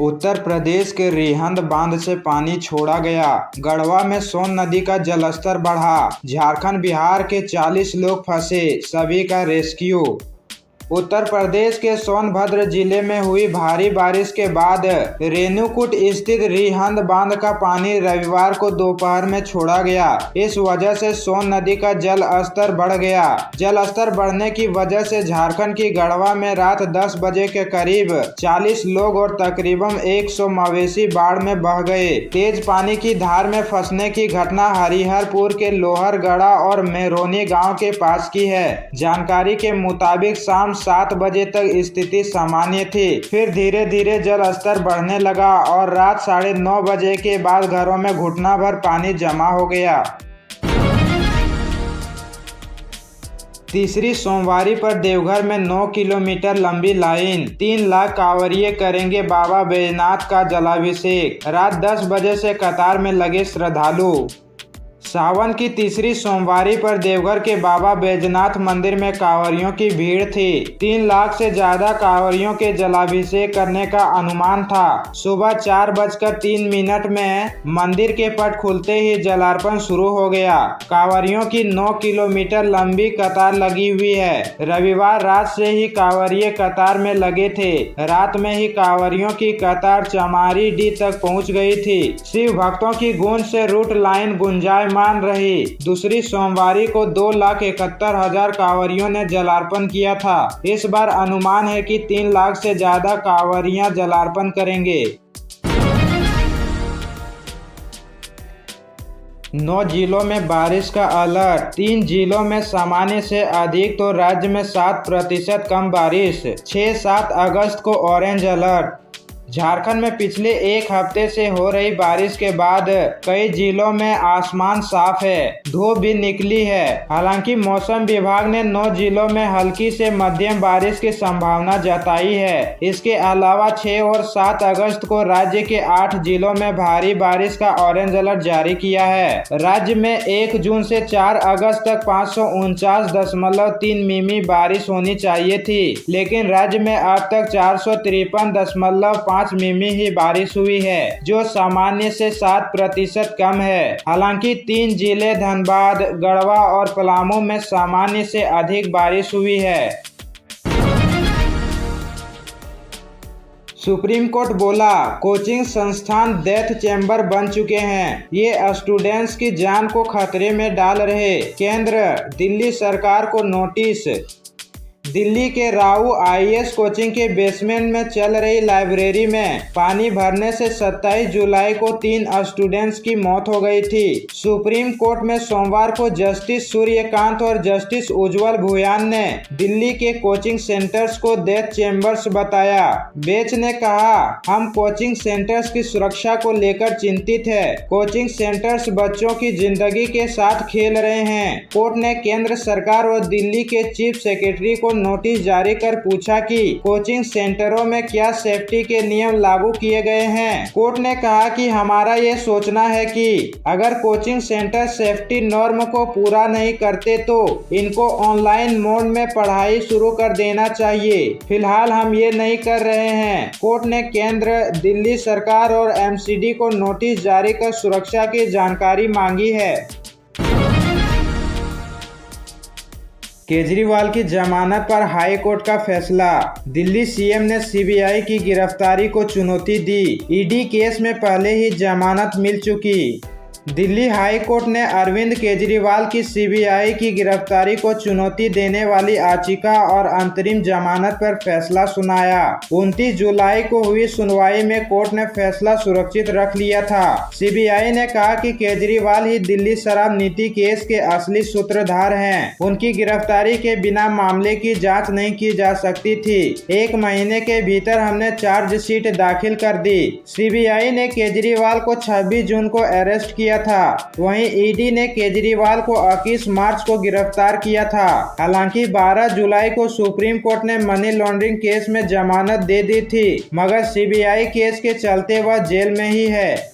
उत्तर प्रदेश के रिहंद बांध से पानी छोड़ा गया। गढ़वा में सोन नदी का जलस्तर बढ़ा। झारखंड बिहार के 40 लोग फंसे, सभी का रेस्क्यू। उत्तर प्रदेश के सोनभद्र जिले में हुई भारी बारिश के बाद रेणुकूट स्थित रिहंद बांध का पानी रविवार को दोपहर में छोड़ा गया। इस वजह से सोन नदी का जल स्तर बढ़ गया। जल स्तर बढ़ने की वजह से झारखंड की गढ़वा में रात 10 बजे के करीब 40 लोग और तकरीबन 100 मवेशी बाढ़ में बह गए। तेज पानी की धार में फंसने की घटना हरिहरपुर के लोहरगढ़ा और मेहरोनी गाँव के पास की है। जानकारी के मुताबिक शाम 7 बजे तक स्थिति सामान्य थी, फिर धीरे धीरे जल स्तर बढ़ने लगा और रात 9:30 बजे के बाद घरों में घुटना भर पानी जमा हो गया। तीसरी सोमवारी पर देवघर में 9 किलोमीटर लंबी लाइन, 3 लाख कांवरिये करेंगे बाबा बैजनाथ का जलाभिषेक। रात 10 बजे से कतार में लगे श्रद्धालु। सावन की तीसरी सोमवारी पर देवघर के बाबा बैजनाथ मंदिर में कांवरियों की भीड़ थी। 3 लाख से ज्यादा कांवरियों के जलाभिषेक करने का अनुमान था। सुबह 4:03 में मंदिर के पट खुलते ही जलार्पण शुरू हो गया। कांवरियों की 9 किलोमीटर लंबी कतार लगी हुई है। रविवार रात से ही कांवरिये कतार में लगे थे। रात में ही कांवरियों की कतार चमारी तक पहुँच गई थी। शिव भक्तों की गूंज से रूट लाइन गुंजायमान रही। दूसरी सोमवारी को 2,71,000 कांवरियों ने जलार्पण किया था। इस बार अनुमान है कि 3 लाख से ज्यादा कांवरियां जलार्पण करेंगे। 9 जिलों में बारिश का अलर्ट, 3 जिलों में सामान्य से अधिक तो राज्य में 7% कम बारिश। 6-7 अगस्त को ऑरेंज अलर्ट। झारखंड में पिछले एक हफ्ते से हो रही बारिश के बाद कई जिलों में आसमान साफ है, धूप भी निकली है। हालांकि मौसम विभाग ने 9 जिलों में हल्की से मध्यम बारिश की संभावना जताई है। इसके अलावा 6 और 7 अगस्त को राज्य के 8 जिलों में भारी बारिश का ऑरेंज अलर्ट जारी किया है। राज्य में 1 जून से 4 अगस्त तक 549.3 मिमी बारिश होनी चाहिए थी, लेकिन राज्य में अब तक 453.5 मिमी ही बारिश हुई है, जो सामान्य से 7% कम है। हालांकि 3 जिले धनबाद, गढ़वा और पलामू में सामान्य से अधिक बारिश हुई है। सुप्रीम कोर्ट बोला, कोचिंग संस्थान डेथ चैम्बर बन चुके हैं, ये स्टूडेंट्स की जान को खतरे में डाल रहे। केंद्र दिल्ली सरकार को नोटिस। दिल्ली के राऊ IAS कोचिंग के बेसमेंट में चल रही लाइब्रेरी में पानी भरने से 27 जुलाई को 3 स्टूडेंट्स की मौत हो गई थी। सुप्रीम कोर्ट में सोमवार को जस्टिस सूर्यकांत और जस्टिस उज्जवल भुयान ने दिल्ली के कोचिंग सेंटर्स को डेथ चैम्बर्स बताया। बेंच ने कहा, हम कोचिंग सेंटर्स की सुरक्षा को लेकर चिंतित है। कोचिंग सेंटर्स बच्चों की जिंदगी के साथ खेल रहे हैं। कोर्ट ने केंद्र सरकार और दिल्ली के चीफ सेक्रेटरी को नोटिस जारी कर पूछा कि कोचिंग सेंटरों में क्या सेफ्टी के नियम लागू किए गए हैं। कोर्ट ने कहा कि हमारा ये सोचना है कि अगर कोचिंग सेंटर सेफ्टी नॉर्म को पूरा नहीं करते तो इनको ऑनलाइन मोड में पढ़ाई शुरू कर देना चाहिए। फिलहाल हम ये नहीं कर रहे हैं। कोर्ट ने केंद्र, दिल्ली सरकार और MCD को नोटिस जारी कर सुरक्षा की जानकारी मांगी है। केजरीवाल की जमानत पर हाई कोर्ट का फैसला। दिल्ली CM ने CBI की गिरफ्तारी को चुनौती दी। ED केस में पहले ही जमानत मिल चुकी। दिल्ली हाई कोर्ट ने अरविंद केजरीवाल की CBI की गिरफ्तारी को चुनौती देने वाली याचिका और अंतरिम जमानत पर फैसला सुनाया। 29 जुलाई को हुई सुनवाई में कोर्ट ने फैसला सुरक्षित रख लिया था। CBI ने कहा कि केजरीवाल ही दिल्ली शराब नीति केस के असली सूत्रधार हैं। उनकी गिरफ्तारी के बिना मामले की जांच नहीं की जा सकती थी। 1 महीने के भीतर हमने चार्जशीट दाखिल कर दी। CBI ने केजरीवाल को 26 जून को अरेस्ट किया था। वहीं ED ने केजरीवाल को 21 मार्च को गिरफ्तार किया था। हालांकि 12 जुलाई को सुप्रीम कोर्ट ने मनी लॉन्ड्रिंग केस में जमानत दे दी थी, मगर CBI केस के चलते वह जेल में ही है।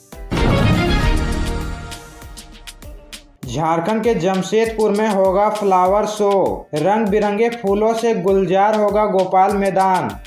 झारखंड के जमशेदपुर में होगा फ्लावर शो, रंग बिरंगे फूलों से गुलजार होगा गोपाल मैदान।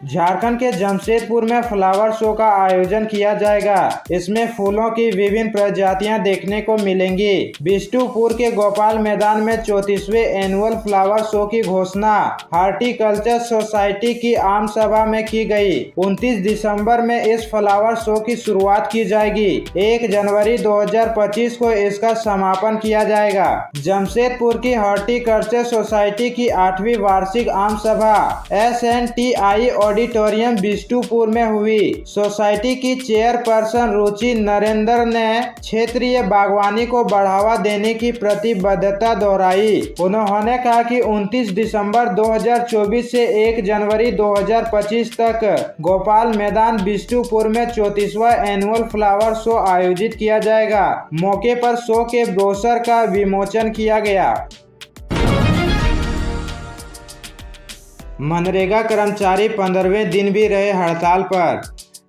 झारखंड के जमशेदपुर में फ्लावर शो का आयोजन किया जाएगा। इसमें फूलों की विभिन्न प्रजातियां देखने को मिलेंगी। बिष्टुपुर के गोपाल मैदान में 34वें एनुअल फ्लावर शो की घोषणा हार्टिकल्चर सोसाइटी की आम सभा में की गई। 29 दिसंबर में इस फ्लावर शो की शुरुआत की जाएगी। 1 जनवरी 2025 को इसका समापन किया जाएगा। जमशेदपुर की हार्टिकल्चर सोसाइटी की 8वीं वार्षिक आम सभा SNTI ऑडिटोरियम बिष्टुपुर में हुई। सोसाइटी की चेयरपर्सन रुचि नरेंद्र ने क्षेत्रीय बागवानी को बढ़ावा देने की प्रतिबद्धता दोहराई। उन्होंने कहा कि 29 दिसंबर 2024 से 1 जनवरी 2025 तक गोपाल मैदान बिष्टुपुर में 34वां एनुअल फ्लावर शो आयोजित किया जाएगा। मौके पर शो के ब्रोशर का विमोचन किया गया। मनरेगा कर्मचारी 15वें दिन भी रहे हड़ताल पर।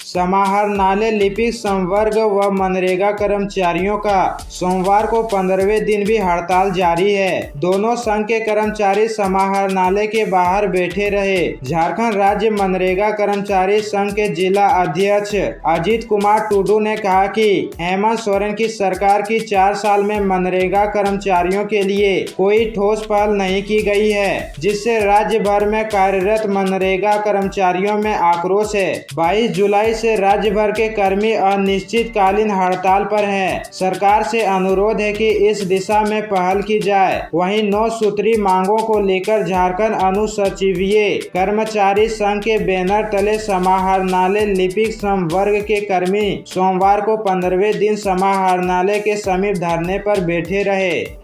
समाहरणालय लिपिक संवर्ग व मनरेगा कर्मचारियों का सोमवार को 15वें दिन भी हड़ताल जारी है। दोनों संघ के कर्मचारी समाहरणालय के बाहर बैठे रहे। झारखंड राज्य मनरेगा कर्मचारी संघ के जिला अध्यक्ष अजीत कुमार टुडू ने कहा कि हेमंत सोरेन की सरकार की 4 साल में मनरेगा कर्मचारियों के लिए कोई ठोस पहल नहीं की गई है, जिससे राज्य भर में कार्यरत मनरेगा कर्मचारियों में आक्रोश है। 22 जुलाई से राज्य भर के कर्मी अनिश्चितकालीन हड़ताल पर हैं। सरकार से अनुरोध है कि इस दिशा में पहल की जाए। वहीं 9 सूत्री मांगों को लेकर झारखंड अनुसचिवीय कर्मचारी संघ के बैनर तले समाहरणालय लिपिक संवर्ग के कर्मी सोमवार को 15वें दिन समाहरणालय के समीप धरने पर बैठे रहे।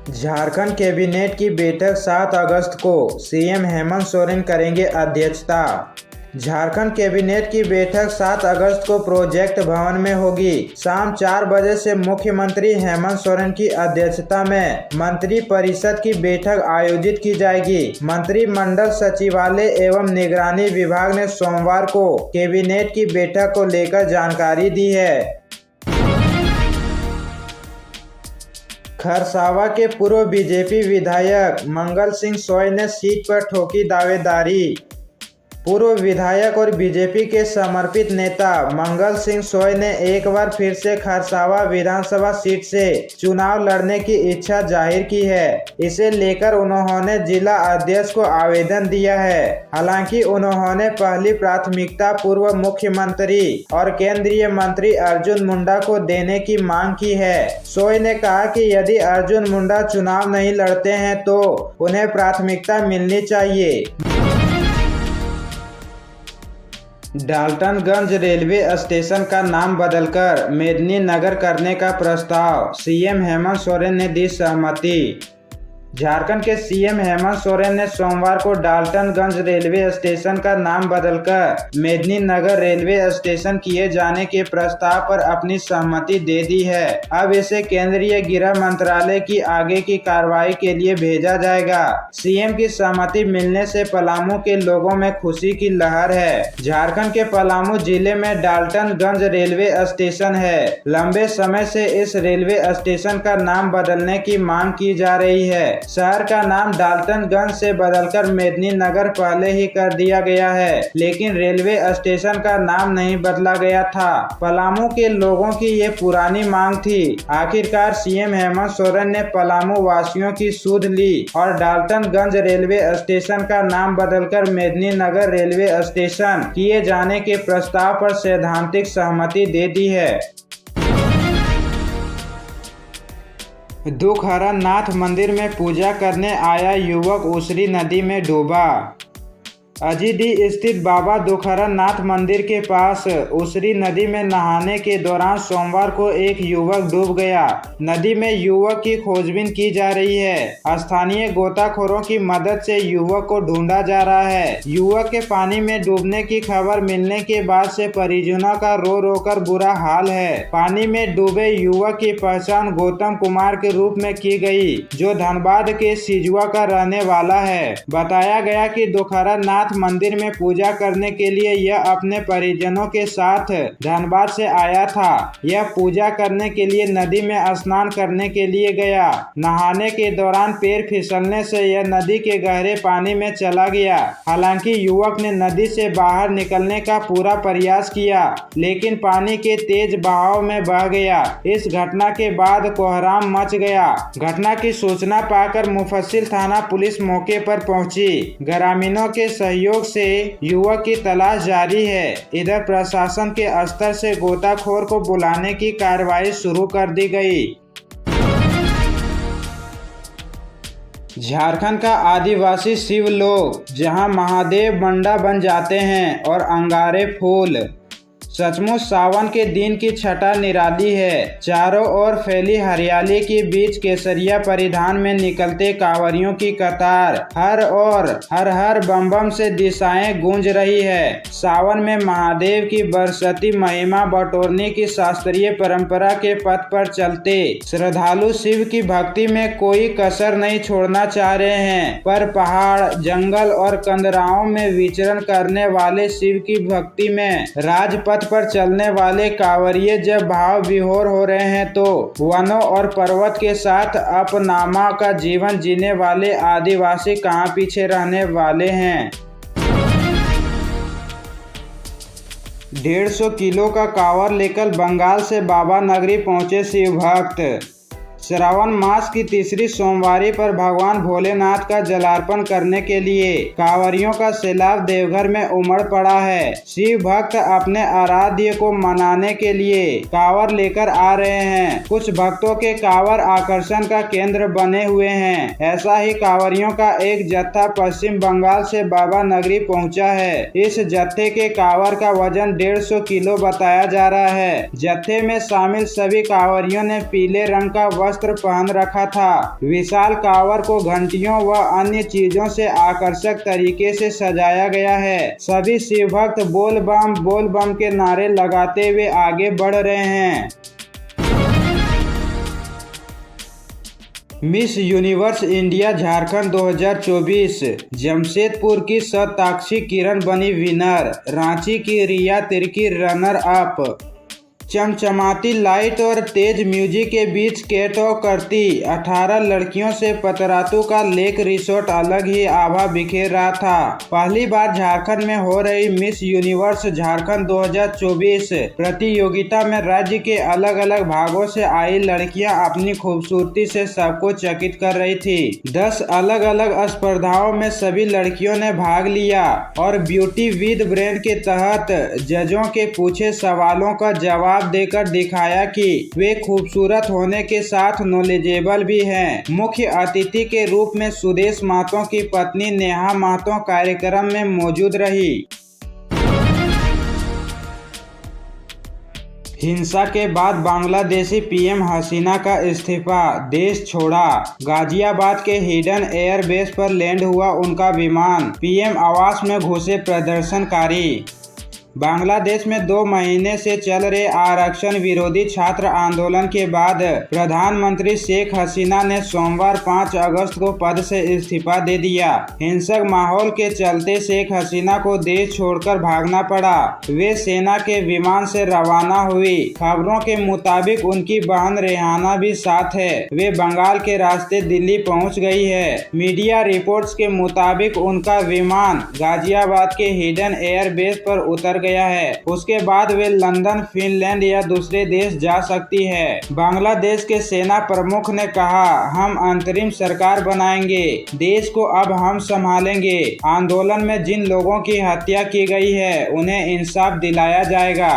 झारखंड कैबिनेट की बैठक 7 अगस्त को सीएम हेमंत सोरेन करेंगे अध्यक्षता। झारखंड कैबिनेट की बैठक 7 अगस्त को प्रोजेक्ट भवन में होगी। शाम 4 बजे से मुख्यमंत्री हेमंत सोरेन की अध्यक्षता में मंत्री परिषद की बैठक आयोजित की जाएगी। मंत्रिमंडल सचिवालय एवं निगरानी विभाग ने सोमवार को कैबिनेट की बैठक को लेकर जानकारी दी है। खरसावा के पूर्व बीजेपी विधायक मंगल सिंह सोय ने सीट पर ठोकी दावेदारी। पूर्व विधायक और बीजेपी के समर्पित नेता मंगल सिंह सोय ने एक बार फिर से खरसावा विधानसभा सीट से चुनाव लड़ने की इच्छा जाहिर की है। इसे लेकर उन्होंने जिला अध्यक्ष को आवेदन दिया है। हालांकि उन्होंने पहली प्राथमिकता पूर्व मुख्यमंत्री और केंद्रीय मंत्री अर्जुन मुंडा को देने की मांग की है। सोय ने कहा कि यदि अर्जुन मुंडा चुनाव नहीं लड़ते हैं तो उन्हें प्राथमिकता मिलनी चाहिए। डाल्टनगंज रेलवे स्टेशन का नाम बदलकर मेदिनीनगर करने का प्रस्ताव सीएम हेमंत सोरेन ने दी सहमति। झारखंड के सीएम हेमंत सोरेन ने सोमवार को डाल्टनगंज रेलवे स्टेशन का नाम बदलकर मेदिनीनगर रेलवे स्टेशन किए जाने के प्रस्ताव पर अपनी सहमति दे दी है। अब इसे केंद्रीय गृह मंत्रालय की आगे की कार्रवाई के लिए भेजा जाएगा। सीएम की सहमति मिलने से पलामू के लोगों में खुशी की लहर है। झारखंड के पलामू जिले में डाल्टनगंज रेलवे स्टेशन है। लंबे समय से इस रेलवे स्टेशन का नाम बदलने की मांग की जा रही है। शहर का नाम डाल्टनगंज से बदलकर मेदिनीनगर पहले ही कर दिया गया है, लेकिन रेलवे स्टेशन का नाम नहीं बदला गया था। पलामू के लोगों की ये पुरानी मांग थी। आखिरकार सीएम हेमंत सोरेन ने पलामू वासियों की सुध ली और डाल्टनगंज रेलवे स्टेशन का नाम बदलकर मेदिनीनगर रेलवे स्टेशन किए जाने के प्रस्ताव पर सैद्धांतिक सहमति दे दी है। दुखहरा नाथ मंदिर में पूजा करने आया युवक उसरी नदी में डूबा। अजीडी स्थित बाबा दुखहरा नाथ मंदिर के पास उसरी नदी में नहाने के दौरान सोमवार को एक युवक डूब गया। नदी में युवक की खोजबीन की जा रही है। स्थानीय गोताखोरों की मदद से युवक को ढूंढा जा रहा है। युवक के पानी में डूबने की खबर मिलने के बाद से परिजनों का रो रो कर बुरा हाल है। पानी में डूबे युवक की पहचान गौतम कुमार के रूप में की गई, जो धनबाद के सिजुआ का रहने वाला है। बताया गया कि दुखहरा नाथ भोलेनाथ मंदिर में पूजा करने के लिए यह अपने परिजनों के साथ धनबाद से आया था। यह पूजा करने के लिए नदी में स्नान करने के लिए गया। नहाने के दौरान पैर फिसलने से यह नदी के गहरे पानी में चला गया। हालांकि युवक ने नदी से बाहर निकलने का पूरा प्रयास किया, लेकिन पानी के तेज बहाव में बह गया। इस घटना के बाद कोहराम मच गया। घटना की सूचना पाकर मुफस्सिल थाना पुलिस मौके पर पहुंची। ग्रामीणों के सहयोग से युवक की तलाश जारी है। इधर प्रशासन के स्तर से गोताखोर को बुलाने की कार्रवाई शुरू कर दी गई। झारखंड का आदिवासी शिवलोक जहां महादेव मंडा बन जाते हैं और अंगारे फूल। सचमुच सावन के दिन की छटा निराली है। चारों ओर फैली हरियाली के बीच केसरिया परिधान में निकलते कांवरियों की कतार। हर ओर हर हर बम बम से दिशाएं गूंज रही है। सावन में महादेव की बरसती महिमा बटोरने की शास्त्रीय परंपरा के पथ पर चलते श्रद्धालु शिव की भक्ति में कोई कसर नहीं छोड़ना चाह रहे हैं। पर पहाड़, जंगल और कंदराओं में विचरण करने वाले शिव की भक्ति में राजपथ पर चलने वाले कांवरिये जब भाव विभोर हो रहे हैं, तो वनों और पर्वत के साथ अपनामा का जीवन जीने वाले आदिवासी कहां पीछे रहने वाले हैं। 150 किलो का कांवर लेकर बंगाल से बाबा नगरी पहुंचे शिव भक्त। श्रावण मास की तीसरी सोमवारी पर भगवान भोलेनाथ का जलार्पण करने के लिए कांवरियों का सैलाब देवघर में उमड़ पड़ा है। शिव भक्त अपने आराध्य को मनाने के लिए कांवर लेकर आ रहे हैं। कुछ भक्तों के कांवर आकर्षण का केंद्र बने हुए हैं। ऐसा ही कांवरियों का एक जत्था पश्चिम बंगाल से बाबा नगरी पहुंचा है। इस जत्थे के कांवर का वजन 150 किलो बताया जा रहा है। जत्थे में शामिल सभी कांवरियों ने पीले रंग का वस्त्र पहन रखा था। विशाल कांवर को घंटियों व अन्य चीजों से आकर्षक तरीके से सजाया गया है। सभी शिव भक्त बोल बम के नारे लगाते हुए आगे बढ़ रहे हैं। Miss universe India Jharkhand 2024 Jamshedpur की साक्षी किरण बनी विनर। रांची की रिया तिर्की रनर अप। चमचमाती लाइट और तेज म्यूजिक के बीच कैटवॉक करती 18 लड़कियों से पतरातू का लेक रिसोर्ट अलग ही आभा बिखेर रहा था। पहली बार झारखंड में हो रही मिस यूनिवर्स झारखंड 2024 प्रतियोगिता में राज्य के अलग अलग भागों से आई लड़कियां अपनी खूबसूरती से सबको चकित कर रही थी। 10 अलग अलग स्पर्धाओं में सभी लड़कियों ने भाग लिया और ब्यूटी विद ब्रेन के तहत जजों के पूछे सवालों का जवाब देकर दिखाया कि वे खूबसूरत होने के साथ नॉलेजेबल भी हैं। मुख्य अतिथि के रूप में सुदेश महतो की पत्नी नेहा महतो कार्यक्रम में मौजूद रही। हिंसा के बाद बांग्लादेशी पीएम हसीना का इस्तीफा, देश छोड़ा। गाजियाबाद के हिडन एयरबेस पर लैंड हुआ उनका विमान। पीएम आवास में घुसे प्रदर्शनकारी। बांग्लादेश में 2 महीने से चल रहे आरक्षण विरोधी छात्र आंदोलन के बाद प्रधानमंत्री शेख हसीना ने सोमवार 5 अगस्त को पद से इस्तीफा दे दिया। हिंसक माहौल के चलते शेख हसीना को देश छोड़कर भागना पड़ा। वे सेना के विमान से रवाना हुई। खबरों के मुताबिक उनकी बहन रेहाना भी साथ है। वे बंगाल के रास्ते दिल्ली पहुंच गई है। मीडिया रिपोर्ट्स के मुताबिक उनका विमान गाजियाबाद के हिडन एयरबेस पर उतर गया है। उसके बाद वे लंदन, फिनलैंड या दूसरे देश जा सकती है। बांग्लादेश के सेना प्रमुख ने कहा, हम अंतरिम सरकार बनाएंगे, देश को अब हम संभालेंगे। आंदोलन में जिन लोगों की हत्या की गई है उन्हें इंसाफ दिलाया जाएगा।